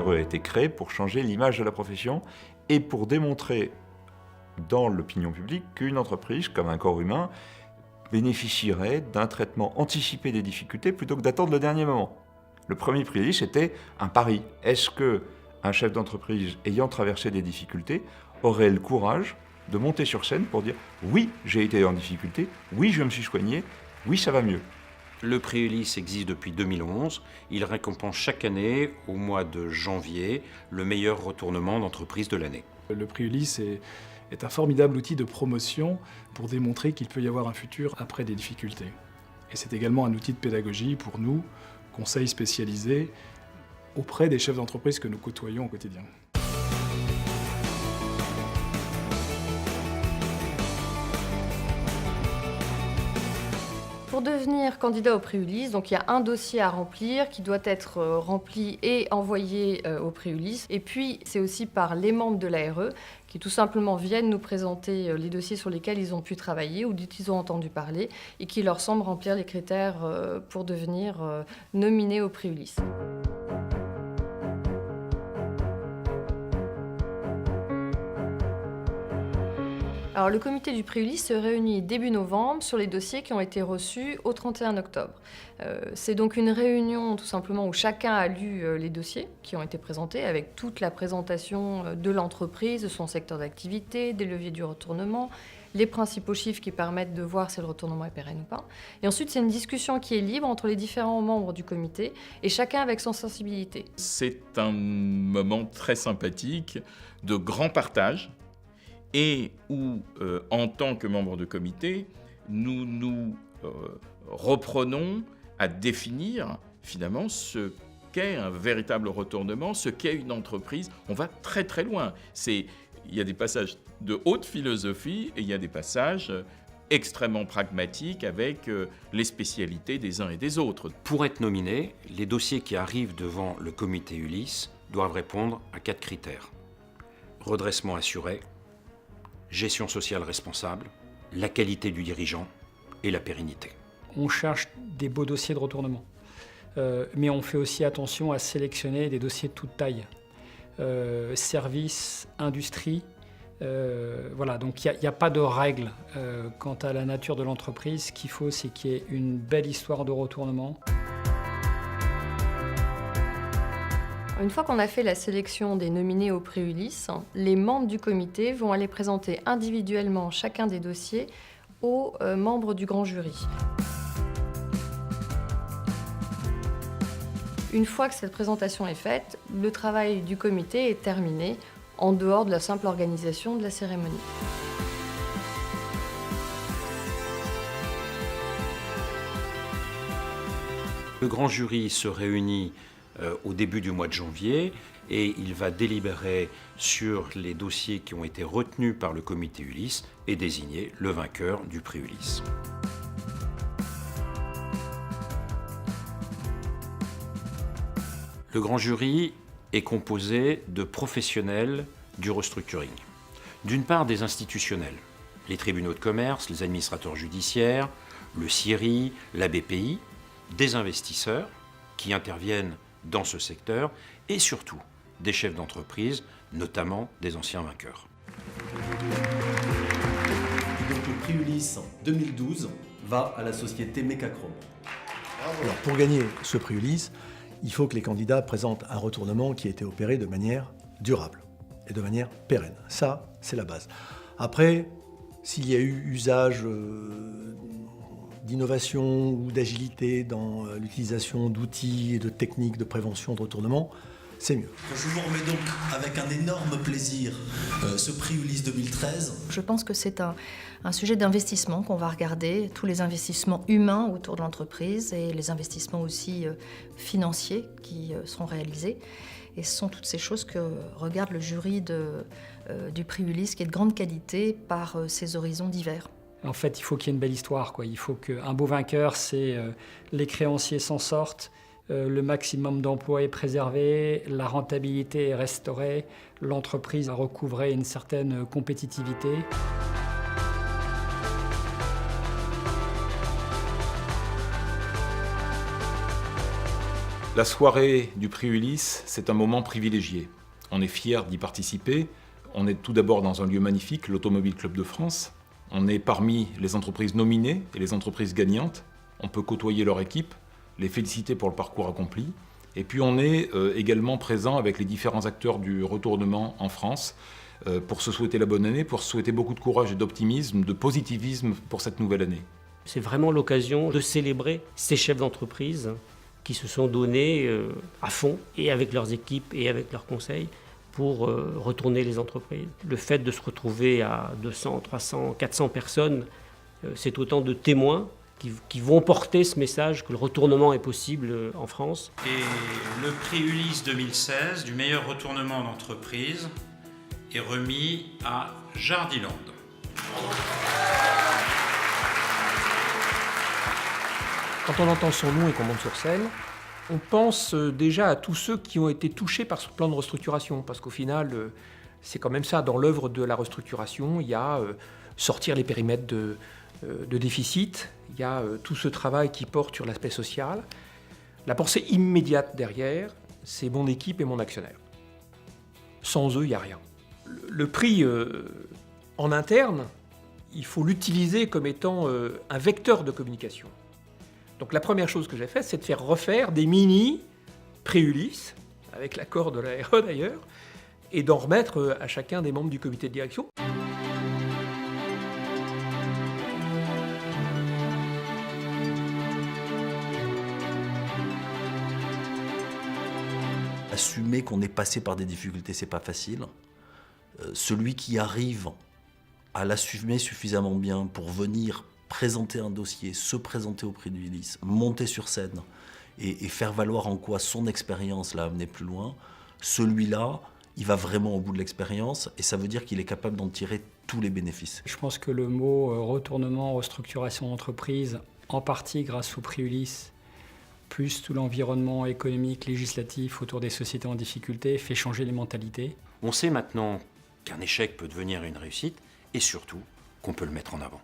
l'ARE a été créée pour changer l'image de la profession et pour démontrer dans l'opinion publique qu'une entreprise, comme un corps humain, bénéficierait d'un traitement anticipé des difficultés plutôt que d'attendre le dernier moment. Le premier prix Ulysse était un pari. Est-ce qu'un chef d'entreprise ayant traversé des difficultés aurait le courage de monter sur scène pour dire « Oui, j'ai été en difficulté, oui, je me suis soigné, oui, ça va mieux ». Le prix Ulysse existe depuis 2011. Il récompense chaque année, au mois de janvier, le meilleur retournement d'entreprise de l'année. Le prix Ulysse est un formidable outil de promotion pour démontrer qu'il peut y avoir un futur après des difficultés. Et c'est également un outil de pédagogie pour nous, conseils spécialisés, auprès des chefs d'entreprise que nous côtoyons au quotidien. Pour devenir candidat au prix Ulysse, donc il y a un dossier à remplir qui doit être rempli et envoyé au prix Ulysse. Et puis c'est aussi par les membres de l'ARE qui tout simplement viennent nous présenter les dossiers sur lesquels ils ont pu travailler ou dont ils ont entendu parler et qui leur semblent remplir les critères pour devenir nominés au prix Ulysse. Alors, le comité du prix Ulysse se réunit début novembre sur les dossiers qui ont été reçus au 31 octobre. C'est donc une réunion tout simplement où chacun a lu les dossiers qui ont été présentés avec toute la présentation de l'entreprise, de son secteur d'activité, des leviers du retournement, les principaux chiffres qui permettent de voir si le retournement est pérenne ou pas. Et ensuite, c'est une discussion qui est libre entre les différents membres du comité et chacun avec son sensibilité. C'est un moment très sympathique de grand partage et où, en tant que membre de comité, nous nous reprenons à définir finalement ce qu'est un véritable retournement, ce qu'est une entreprise. On va très très loin. Il y a des passages de haute philosophie et il y a des passages extrêmement pragmatiques avec les spécialités des uns et des autres. Pour être nominé, les dossiers qui arrivent devant le comité Ulysse doivent répondre à 4 critères. Redressement assuré, gestion sociale responsable, la qualité du dirigeant et la pérennité. On cherche des beaux dossiers de retournement, mais on fait aussi attention à sélectionner des dossiers de toute taille. Service, industrie, voilà, donc il n'y a pas de règle quant à la nature de l'entreprise. Ce qu'il faut, c'est qu'il y ait une belle histoire de retournement. Une fois qu'on a fait la sélection des nominés au prix Ulysse, les membres du comité vont aller présenter individuellement chacun des dossiers aux membres du grand jury. Une fois que cette présentation est faite, le travail du comité est terminé en dehors de la simple organisation de la cérémonie. Le grand jury se réunit au début du mois de janvier et il va délibérer sur les dossiers qui ont été retenus par le comité Ulysse et désigner le vainqueur du prix Ulysse. Le grand jury est composé de professionnels du restructuring. D'une part, des institutionnels, les tribunaux de commerce, les administrateurs judiciaires, le CIRI, la BPI, des investisseurs qui interviennent dans ce secteur et surtout des chefs d'entreprise, notamment des anciens vainqueurs. Donc le prix Ulysse 2012 va à la société Mecachrome. Alors pour gagner ce prix Ulysse, il faut que les candidats présentent un retournement qui a été opéré de manière durable et de manière pérenne. Ça, c'est la base. Après, s'il y a eu usage d'innovation ou d'agilité dans l'utilisation d'outils et de techniques de prévention de retournement, c'est mieux. Je vous remets donc avec un énorme plaisir ce prix Ulysse 2013. Je pense que c'est un sujet d'investissement qu'on va regarder, tous les investissements humains autour de l'entreprise et les investissements aussi financiers qui seront réalisés. Et ce sont toutes ces choses que regarde le jury du prix Ulysse, qui est de grande qualité par ses horizons divers. En fait, il faut qu'il y ait une belle histoire, quoi. Il faut qu'un beau vainqueur, c'est les créanciers s'en sortent, le maximum d'emplois est préservé, la rentabilité est restaurée, l'entreprise a recouvré une certaine compétitivité. La soirée du prix Ulysse, c'est un moment privilégié. On est fiers d'y participer. On est tout d'abord dans un lieu magnifique, l'Automobile Club de France. On est parmi les entreprises nominées et les entreprises gagnantes. On peut côtoyer leur équipe, les féliciter pour le parcours accompli. Et puis on est également présent avec les différents acteurs du retournement en France pour se souhaiter la bonne année, pour se souhaiter beaucoup de courage et d'optimisme, de positivisme pour cette nouvelle année. C'est vraiment l'occasion de célébrer ces chefs d'entreprise qui se sont donnés à fond, et avec leurs équipes et avec leurs conseils, pour retourner les entreprises. Le fait de se retrouver à 200, 300, 400 personnes, c'est autant de témoins qui vont porter ce message que le retournement est possible en France. Et le prix Ulysse 2016 du meilleur retournement d'entreprise est remis à Jardiland. Quand on entend son nom et qu'on monte sur scène, on pense déjà à tous ceux qui ont été touchés par ce plan de restructuration, parce qu'au final, c'est quand même ça. Dans l'œuvre de la restructuration, il y a sortir les périmètres de déficit, il y a tout ce travail qui porte sur l'aspect social. La pensée immédiate derrière, c'est mon équipe et mon actionnaire. Sans eux, il n'y a rien. Le prix en interne, il faut l'utiliser comme étant un vecteur de communication. Donc la première chose que j'ai faite, c'est de faire refaire des mini-prix Ulysse, avec l'accord de la RE d'ailleurs, et d'en remettre à chacun des membres du comité de direction. Assumer qu'on est passé par des difficultés, c'est pas facile. Celui qui arrive à l'assumer suffisamment bien pour venir présenter un dossier, se présenter au prix du Ulysse, monter sur scène et faire valoir en quoi son expérience l'a amené plus loin, celui-là, il va vraiment au bout de l'expérience et ça veut dire qu'il est capable d'en tirer tous les bénéfices. Je pense que le mot retournement, restructuration d'entreprise, en partie grâce au prix Ulysse, plus tout l'environnement économique, législatif autour des sociétés en difficulté, fait changer les mentalités. On sait maintenant qu'un échec peut devenir une réussite et surtout qu'on peut le mettre en avant.